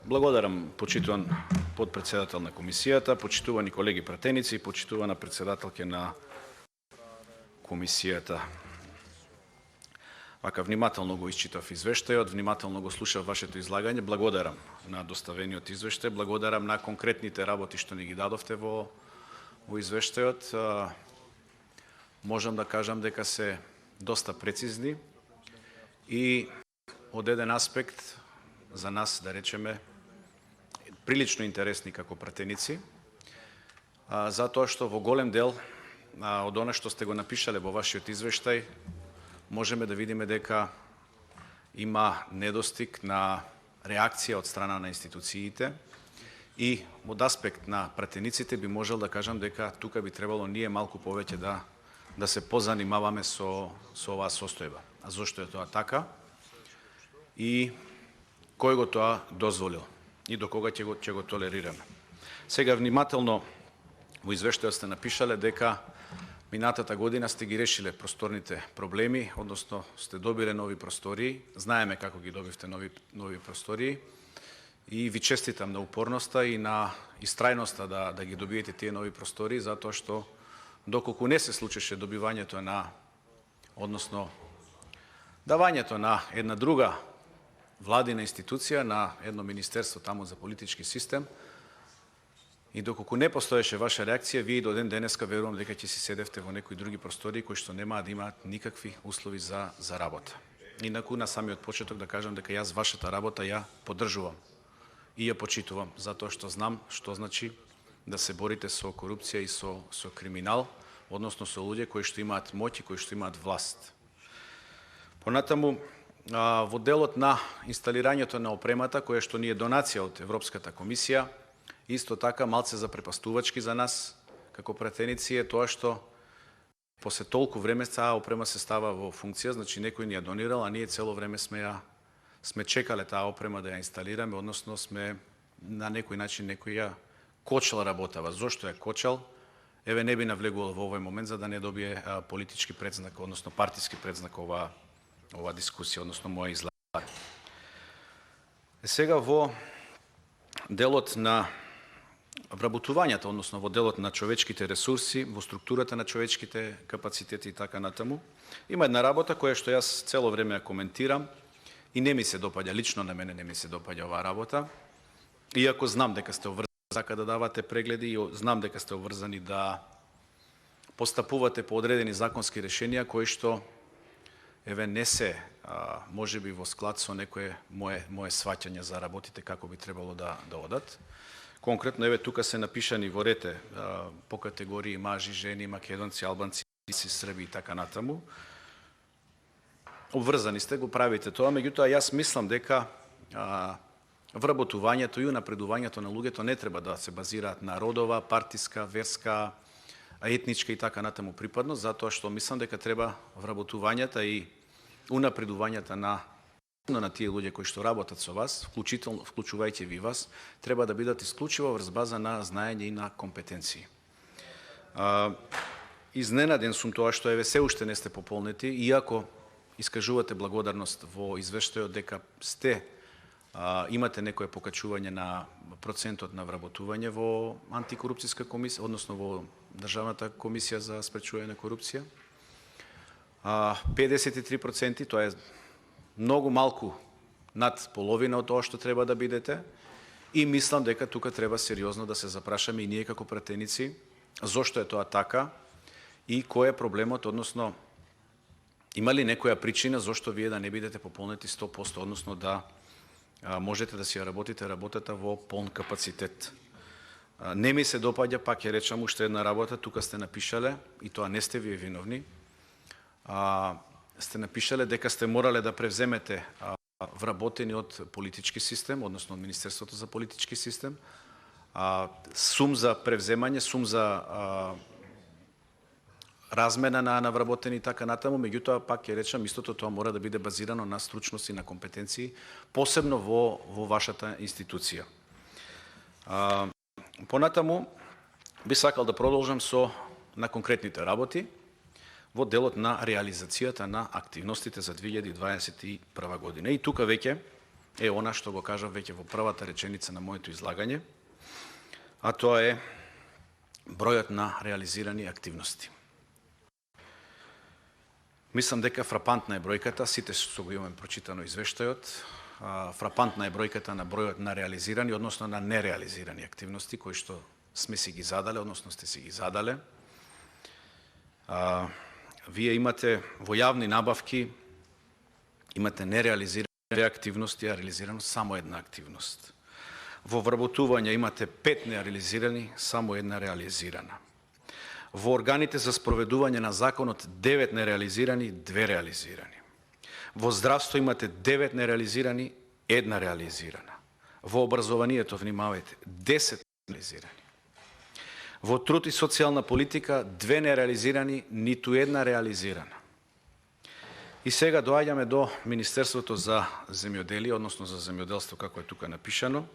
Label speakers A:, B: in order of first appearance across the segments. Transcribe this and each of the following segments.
A: Благодарам, почитуван подпредседател на комисијата, почитувани колеги пратеници и почитувана председателке на комисијата. Вака внимателно го исчитав извештајот, внимателно го слушав вашето излагање. Благодарам на доставениот извештај, благодарам на конкретните работи што ни ги дадовте во извештајот. Можам да кажам дека се доста прецизни и од еден аспект за нас, да речеме, прилично интересни како пратеници, затоа што во голем дел од она што сте го напишале во вашиот извештај, можеме да видиме дека има недостиг на реакција од страна на институциите и од аспект на пратениците би можел да кажам дека тука би требало ние малку повеќе да се позанимаваме со оваа состојба. А зошто е тоа така? И кој го тоа дозволил? И до кога ќе го толерираме? Сега внимателно во извештајот сте напишале дека минатата година сте ги решиле просторните проблеми, односно сте добиле нови простории. Знаеме како ги добивте нови простории и ви честитам на упорноста и на истрајноста да ги добиете тие нови простории, затоа што доколку не се случеше добивањето односно давањето на една друга владина институција, на едно министерство таму за политички систем, и доколку не постоеше ваша реакција, вие до ден денеска верувам дека ќе си седевте во некои други простории кои што немаа да имаат никакви услови за работа. Инаку на самиот почеток да кажам дека јас вашата работа ја поддржувам и ја почитувам, затоа што знам што значи да се борите со корупција и со криминал, односно со луѓе кои што имаат моќ и кои што имаат власт. Понатаму, во делот на инсталирањето на опремата, која што ни е донација од Европската комисија, исто така малце запрепастувачки за нас, како пратеници, е тоа што после толку време таа опрема се става во функција, значи некој ни ја донирал, а ние цело време сме чекале таа опрема да ја инсталираме, односно сме на некој начин некој ја кочал работава. Зошто ја кочал? Еве не би навлегувал во овој момент за да не добие политички предзнак, односно партиски предзнак ова дискусија, односно моја излагање. Сега во делот на вработувањето, односно во делот на човечките ресурси, во структурата на човечките капацитети и така натаму, има една работа која што јас цело време ја коментирам и не ми се допаѓа, лично на мене не ми се допаѓа оваа работа, иако знам дека сте обврзани да давате прегледи и знам дека сте обврзани да постапувате по одредени законски решенија кои што еве не се можеби во склад со некое мое сваќање за работите како би требало да одат. Конкретно еве тука се напишани во рете по категории мажи, жени, македонци, албанци, срби и така натаму. Обврзани сте, го правите тоа, меѓутоа јас мислам дека вработувањето и напредувањето на луѓето не треба да се базираат на родова, партиска, верска, етничка и така натаму припадност, затоа што мислам дека треба вработувањата и унапредувањата на тие луѓе кои што работат со вас, вклучувајќи ви вас, треба да бидат исклучиво врз база на знаење и на компетенции. Изненаден сум тоа што еве се уште не сте пополнети, иако искажувате благодарност во извештајот дека имате некое покачување на процентот на вработување во антикорупцијска комисија, односно во Државната комисија за спречување на корупција. 53%, тоа е многу малку над половина од тоа што треба да бидете и мислам дека тука треба сериозно да се запрашаме и ние како пратеници зошто е тоа така и кој е проблемот, односно има ли некоја причина зошто вие да не бидете пополнети 100%, односно да можете да си ја работите работата во полн капацитет. Не ми се допаѓа, пак ја речам, уште една работа, тука сте напишале, и тоа не сте вие виновни, сте напишале дека сте морале да превземете вработени од политички систем, односно од Министерството за политички систем, сум за превземање, сум за размена на вработени и така натаму, меѓутоа пак ќе речам, истото тоа мора да биде базирано на стручност и на компетенции, посебно во вашата институција. Понатаму би сакал да продолжам на конкретните работи во делот на реализацијата на активностите за 2021 година. И тука веќе е она што го кажав веќе во првата реченица на моето излагање, а тоа е бројот на реализирани активности. Мислам дека фрапантна е бројката, сите што го имаме прочитано извештајот, фрапантна е бројката на бројот на реализирани, односно на нереализирани активности, кои што сме си ги задале, односно сте си ги задале. Вие имате во јавни набавки, имате нереализирани активности, а реализирано само една активност. Во вработување имате 5 нереализирани, само една реализирана. Во органите за спроведување на законот 9 нереализирани, 2 реализирани. Во здравство имате 9 нереализирани, една реализирана. Во образованието, внимавајте, 10 реализирани. Во труд и социјална политика 2 нереализирани, ниту една реализирана. И сега доаѓаме до Министерството за земјоделие, односно за земјоделство како е тука напишано,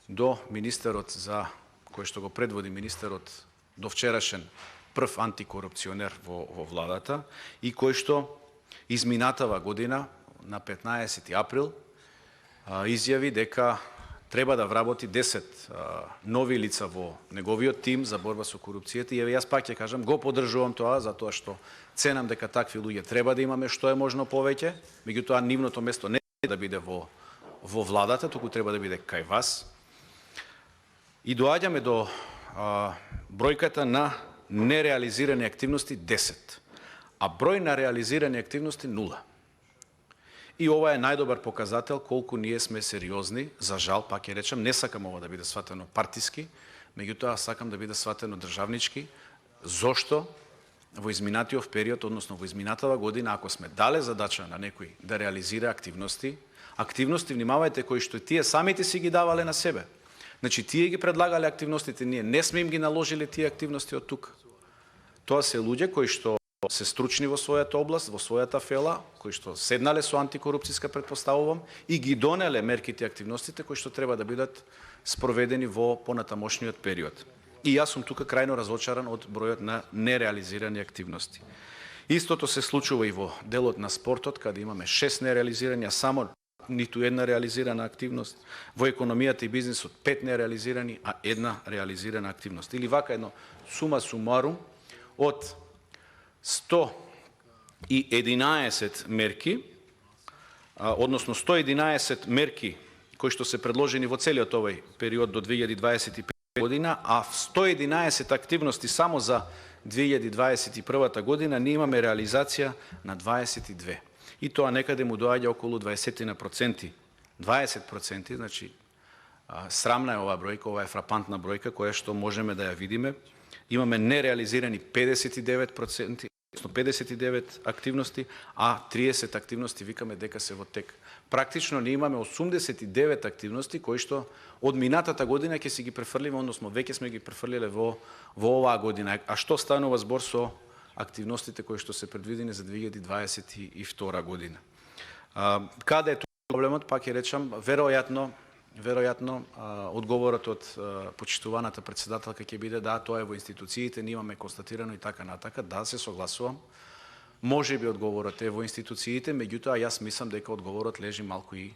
A: до министерот за кој што го предводи министерот до вчерашен прв антикорупционер во владата и кој што изминатава година на 15 април изјави дека треба да вработи 10 нови лица во неговиот тим за борба со корупцијата. И јас пак ќе кажам, го поддржувам тоа, затоа што ценам дека такви луѓе треба да имаме што е можно повеќе, меѓутоа нивното место не е да биде во владата, туку треба да биде кај вас. И доаѓаме до бројката на нереализирани активности 10, а број на реализирани активности 0. И ова е најдобар показател колку ние сме сериозни, за жал, пак ќе речем, не сакам ова да биде сватено партиски, меѓутоа сакам да биде сватено државнички. Зошто во изминатиот период, односно во изминатава година, ако сме дале задача на некој да реализира активности, внимавајте, кои што тие самите си ги давале на себе. Значи, тие ги предлагале активностите, ние не сме им ги наложили тие активности од тука. Тоа се луѓе кои што се стручни во својата област, во својата фела, кои што седнале со антикорупцијска предпоставувам и ги донеле мерките и активностите кои што треба да бидат спроведени во понатамошниот период. И јас сум тука крајно разочаран од бројот на нереализирани активности. Истото се случува и во делот на спортот, каде имаме 6 нереализирани, а само ниту една реализирана активност. Во економијата и бизнисот 5 нереализирани, а една реализирана активност. Или вака едно сума сумарум од 111 мерки, односно 111 мерки кои што се предложени во целиот овој период до 2025 година, а 111 активности само за 2021 година, ние имаме реализација на 22. И тоа некаде му доаѓа околу 20%. 20%, значи, срамна е оваа бројка, ова е фрапантна бројка, која што можеме да ја видиме. Имаме нереализирани 59%, 59 активности, а 30 активности викаме дека се во тек. Практично ние имаме 89 активности кои што од минатата година ќе си ги префрлиме, односно веќе сме ги префрлиле во оваа година. А што станува збор со активностите кои што се предвидени за 2022 година? Каде е тоа проблемот? Пак ќе речам, веројатно одговорот од почитуваната председателка ќе биде да, тоа е во институциите, ние имаме констатирано и така натака, да, се согласувам. Може би одговорот е во институциите, меѓутоа јас мислам дека одговорот лежи малку и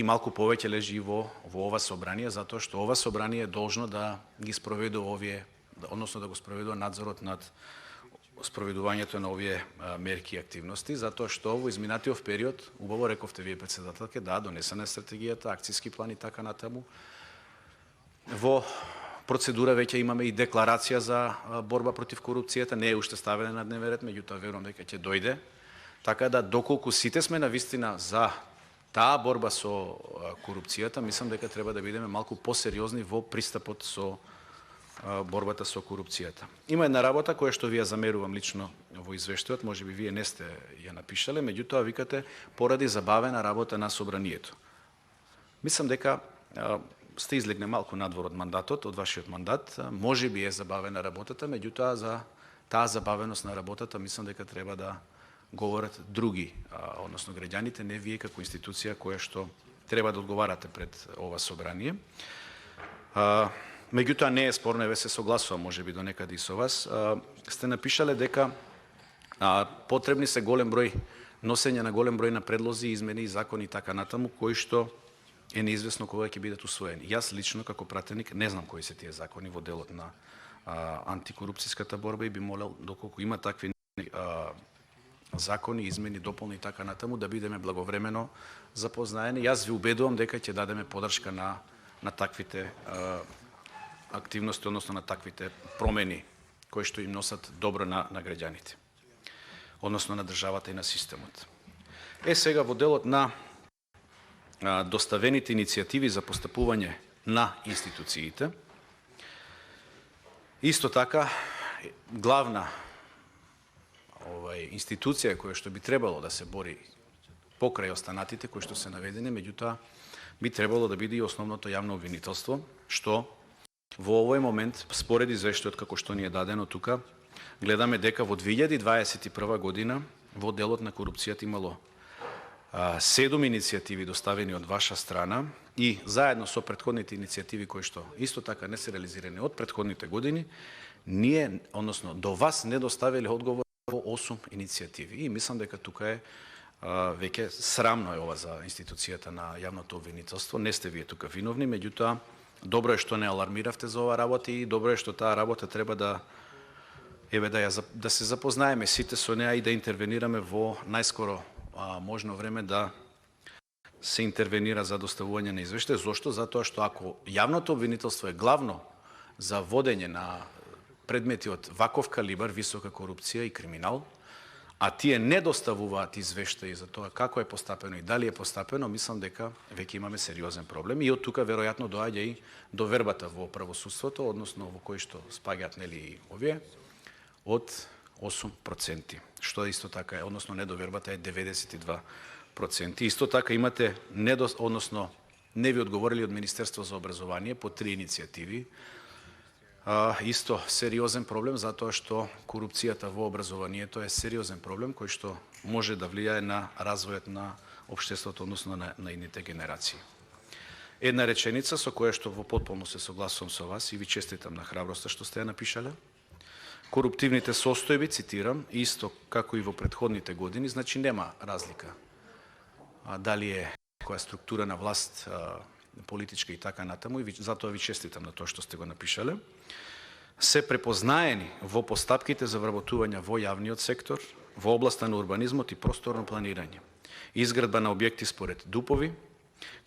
A: малку повеќе лежи и во ова собрание, затоа што ова собрание е должно да ги спроведува овие, односно да го спроведува надзорот над спроведувањето на овие мерки и активности, затоа што во изминатиот период, убаво рековте вие председателке, да, донесена е стратегијата, акцијски план и така натаму. Во процедура веќе имаме и декларација за борба против корупцијата, не е уште ставена на дневен ред, меѓутоа верувам дека ќе дојде. Така да доколку сите сме навистина за таа борба со корупцијата, мислам дека треба да бидеме малку посериозни во пристапот со борбата со корупцијата. Има една работа која што ви ја замерувам лично во извештајот, можеби вие не сте ја напишале, меѓутоа викате поради забавена работа на собранието. Мислам дека сте излегне малку надвор од мандатот, од вашиот мандат, можеби е забавена работата, меѓутоа за таа забавеност на работата мислам дека треба да говорат други, односно граѓаните, не вие како институција која што треба да одговарате пред ова собрание. Меѓутоа не е спорно, еве се согласувам можеби до некаде и со вас, сте напишале дека потребни се голем број носење на голем број на предлози, измени и закони и така натаму, кои што е неизвестно кога ќе бидат усвоени. Јас лично како пратеник не знам кои се тие закони во делот на антикорупцијската борба и би молел доколку има такви закони, измени, дополни и така натаму да бидеме благовремено запознаени. Јас ви убедувам дека ќе дадеме подршка на таквите активности, односно на таквите промени кои што им носат добро на граѓаните, односно на државата и на системот. Сега во делот на доставените иницијативи за постапување на институциите, исто така главна институција која што би требало да се бори покрај останатите кои што се наведени, меѓутоа би требало да биде и основното јавно обвинителство, што во овој момент, според извештајот како што ни е дадено тука, гледаме дека во 2021 година во делот на корупцијата имало 7 иницијативи доставени од ваша страна и заедно со претходните иницијативи кои што исто така не се реализирани од претходните години, ние, односно до вас не доставиле одговор во 8 иницијативи. И мислам дека тука е веќе срамно е ова за институцијата на јавното обвинителство. Не сте вие тука виновни, меѓутоа добро е што не алармиравте за ова работа и добро е што таа работа треба да се запознаеме сите со неа и да интервенираме во најскоро можно време да се интервенира за доставување на извештај. Зошто? Затоа што ако јавното обвинителство е главно за водење на предмети од ваков калибар, висока корупција и криминал, а тие не доставуваат извештаи за тоа како е постапено и дали е постапено, мислам дека веќе имаме сериозен проблем и од тука веројатно доаѓа и довербата во правосудството, односно во кој што спаѓаат нели и овие од 8%, што исто така е, односно недовербата е 92%. Исто така имате односно не ви одговорили од Министерство за образование по 3 иницијативи. Исто сериозен проблем, затоа што корупцијата во образованието е сериозен проблем кој што може да влијае на развојот на општеството, односно на идните генерации. Една реченица со која што во потполно се согласувам со вас и ви честитам на храброста што сте ја напишале. Коруптивните состојби, цитирам, исто како и во претходните години, значи нема разлика дали е која структура на власт, политичка и така натаму, и затоа ви честитам на тоа што сте го напишале, се препознаени во постапките за вработување во јавниот сектор, во областа на урбанизмот и просторно планирање, изградба на објекти според ДУП-ови,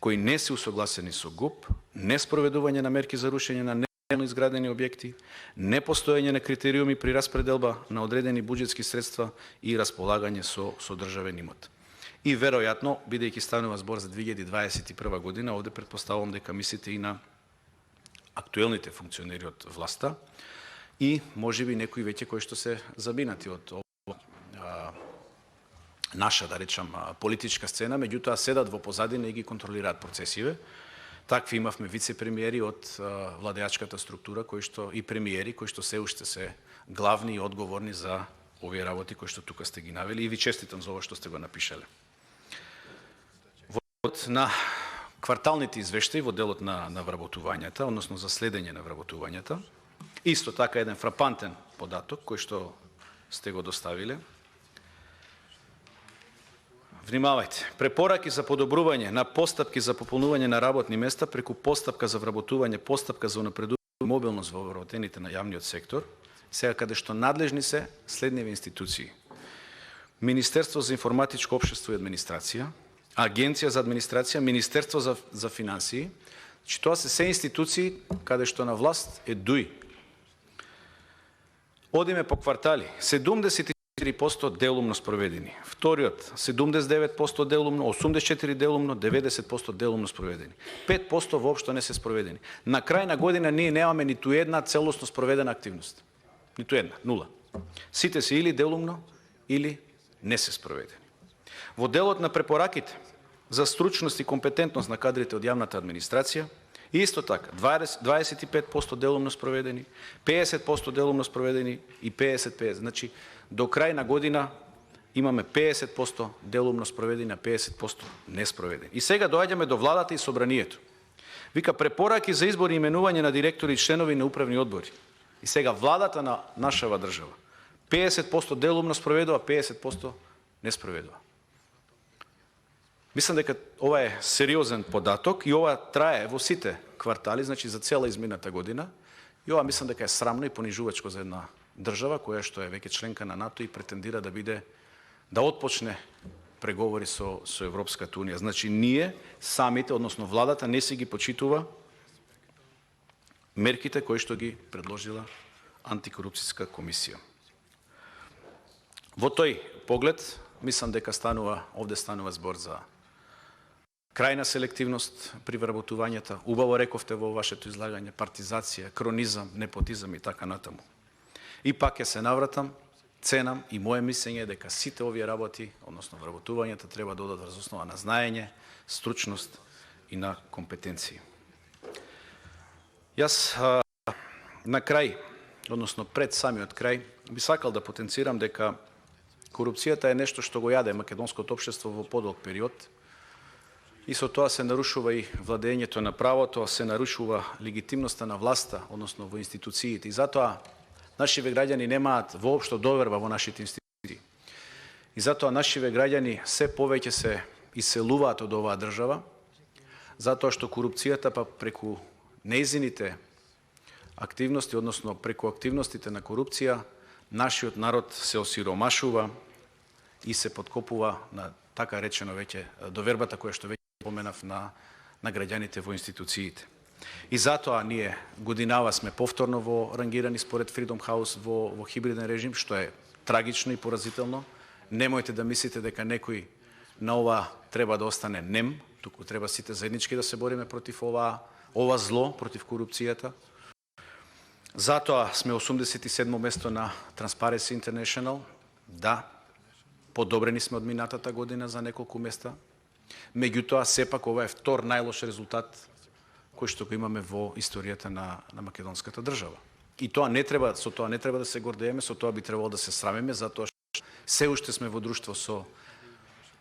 A: кои не се усогласени со ГУП, неспроведување на мерки за рушење на нелегално изградени објекти, непостоење на критериуми при распределба на одредени буџетски средства и располагање со државен имот. И веројатно, бидејќи станува збор за 2021 година, овде претпоставувам дека мислите и на актуелните функционери од власта и можеби некои веќе кои што се забинати од наша, да речам, политичка сцена, меѓутоа седат во позадина и ги контролираат процесиве. Такви имавме вице-премиери од владеачката структура и премиери кои што се уште се главни и одговорни за овие работи кои што тука сте ги навели и ви честитам за ова што сте го напишале. На кварталните извештаи во делот на вработувањата, односно за следење на вработувањата, исто така еден фрапантен податок кој што сте го доставиле. Внимавајте, препораки за подобрување на постапки за пополнување на работни места преку постапка за вработување, постапка за унапредување мобилност во вработените на јавниот сектор, сега каде што надлежни се следниве институции: Министерство за информатичко општество и администрација, Агенција за администрација, Министерство за финансии, че тоа се институции каде што на власт е ДУИ. Одиме по квартали, 74% делумно спроведени, вториот 79% делумно, 84% делумно, 90% делумно спроведени. 5% воопшто не се спроведени. На крај на година ние немаме ниту една целосно спроведена активност. Ниту една, нула. Сите се или делумно, или не се спроведени. Во делот на препораките за стручност и компетентност на кадрите од јавната администрација, исто така, 25% делумно спроведени, 50% делумно спроведени и 50%. Значи, до крај на година имаме 50% делумно спроведени, а 50% неспроведени. И сега доаѓаме до владата и собранието. Вика препораки за избор и именување на директори и членови на управни одбори. И сега владата на нашава држава 50% делумно спроведува, 50% не спроведува. Мислам дека ова е сериозен податок и ова трае во сите квартали, значи за цела измината година. И ова мислам дека е срамно и понижувачко за една држава која што е веќе членка на НАТО и претендира да отпочне преговори со Европската унија. Значи ние самите, односно владата, не си ги почитува мерките кои што ги предложила антикорупцијска комисија. Во тој поглед мислам дека овде станува збор за крајна селективност при вработувањата. Убаво рековте во вашето излагање партизација, кронизам, непотизам и така натаму. И пак ќе се навратам, ценам и моje мислење е дека сите овие работи, односно вработувањата, треба да одат врз основа на знаење, стручност и на компетенции. Јас на крај, односно пред самиот крај, би сакал да потенцирам дека корупцијата е нешто што го јаде македонското општество во подолг период и со тоа се нарушува и владењето на правото, се нарушува легитимноста на власта, односно во институциите. И затоа нашиве граѓани немаат воопшто доверба во нашите институции. И затоа нашиве граѓани се повеќе се иселуваат од оваа држава, затоа што корупцијата преку нејзините активности, односно преку активностите на корупција, нашиот народ се осиромашува и се подкопува на така речено веќе довербата која што веќе поменав на граѓаните во институциите. И затоа ние годинава сме повторно во рангирани според Freedom House во хибриден режим, што е трагично и поразително. Немојте да мислите дека некој на ова треба да остане нем, туку треба сите заеднички да се бориме против ова зло, против корупцијата. Затоа сме 87 место на Transparency International. Да, подобрени сме од минатата година за неколку места. Меѓутоа, сепак ова е втор најлош резултат кој што го имаме во историјата на македонската држава. И со тоа не треба да се гордееме, со тоа би требало да се срамиме, затоа што се уште сме во друштво со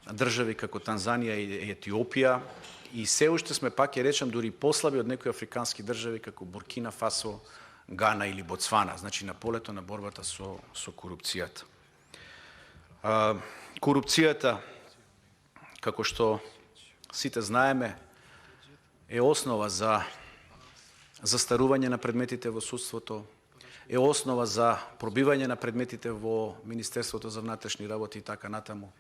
A: држави како Танзанија и Етиопија и се уште сме, пак ќе речам, дури послаби од некои африкански држави како Буркина Фасо, Гана или Ботсвана, значи на полето на борбата со корупцијата. Корупцијата, како што сите знаеме, е основа за застарување на предметите во судството, е основа за пробивање на предметите во Министерството за внатрешни работи и така натаму.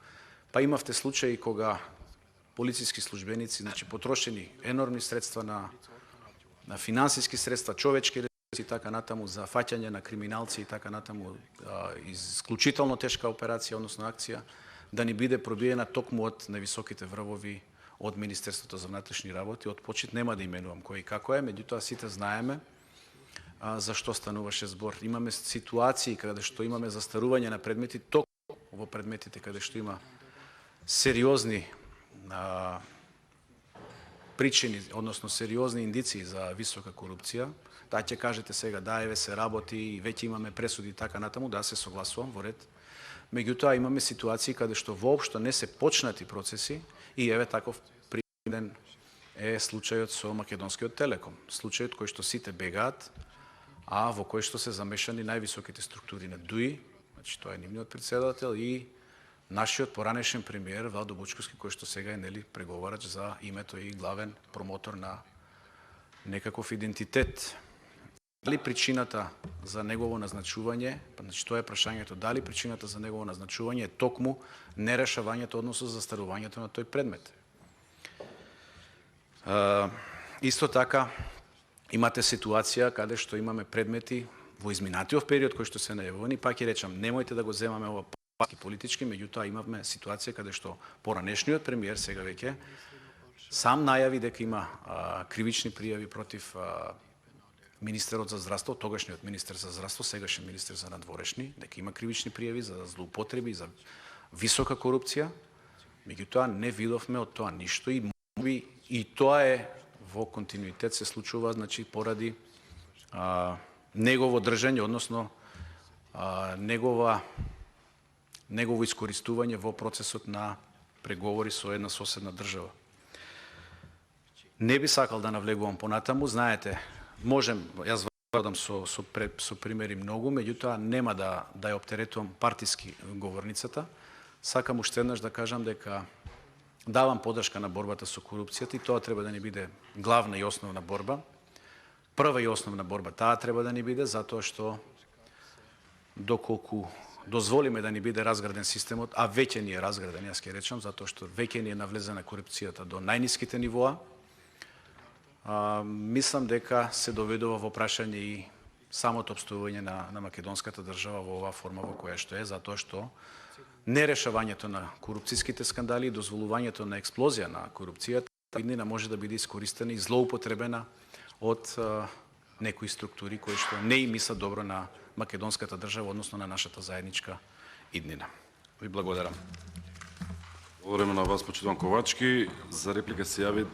A: Па имавте случаи кога полициски службеници, значи потрошени енормни средства на финансиски средства, човечки ресурси и така натаму за фаќање на криминалци и така натаму, исклучително тешка операција, односно акција, да ни биде пробиена токму од највисоките врвови од Министерството за внатрешни работи. Од почит нема да именувам кој и како е, меѓутоа сите знаеме за што стануваше збор. Имаме ситуации каде што имаме застарување на предмети, токму во предметите каде што има сериозни причини, односно сериозни индиции за висока корупција. Да, ќе кажете сега, да, еве се работи и веќе имаме пресуди и така натаму, да, се согласувам во ред. Меѓутоа имаме ситуации каде што воопшто не се почнати процеси и еве таков пример е случајот со Македонскиот Телеком. Случајот кој што сите бегаат, а во кој што се замешани највисоките структури на ДУИ, значи тоа е нивниот председател и нашиот поранешен премиер Владо Бучковски, кој што сега е преговарач за името и главен промотор на некаков идентитет. Дали причината за негово назначување, значи тоа е прашањето, дали причината за негово назначување е токму нерешавањето, односно застарувањето на тој предмет. Исто така, имате ситуација каде што имаме предмети во изминатиот период кои што се најавувани, пак ќе речам, немојте да го земаме ова политички, меѓутоа имавме ситуација каде што поранешниот премиер сега веќе сам најави дека има кривични пријави против министерот за здравство, тогашниот министер за здравство, сегашен министер за надворешни, дека има кривични пријави за злоупотреби, за висока корупција. Меѓутоа не видовме од тоа ништо и тоа е во континуитет се случува, значи поради негово држање, односно негово искористување во процесот на преговори со една соседна држава. Не би сакал да навлегувам понатаму, знаете, можем, јас владам со примери многу, меѓутоа нема да ја оптеретувам партиски говорницата. Сакам уште еднаш да кажам дека давам подршка на борбата со корупцијата и тоа треба да ни биде главна и основна борба. Прва и основна борба таа треба да ни биде, затоа што доколку дозволиме да ни биде разграден системот, а веќе ни е разграден, јас ќе речам, затоа што веќе ни е навлезена корупцијата до најниските нивоа, мислам дека се доведува во прашање и самото обстојување на македонската држава во оваа форма во која што е, затоа што нерешавањето на корупцијските скандали и дозволувањето на експлозија на корупцијата иднина може да биде искористена и злоупотребена од некои структури кои што не им мислат добро на македонската држава, односно на нашата заедничка иднина. Ви благодарам.
B: Благодариме на вас, почитуван Ковачки. За реплика се јави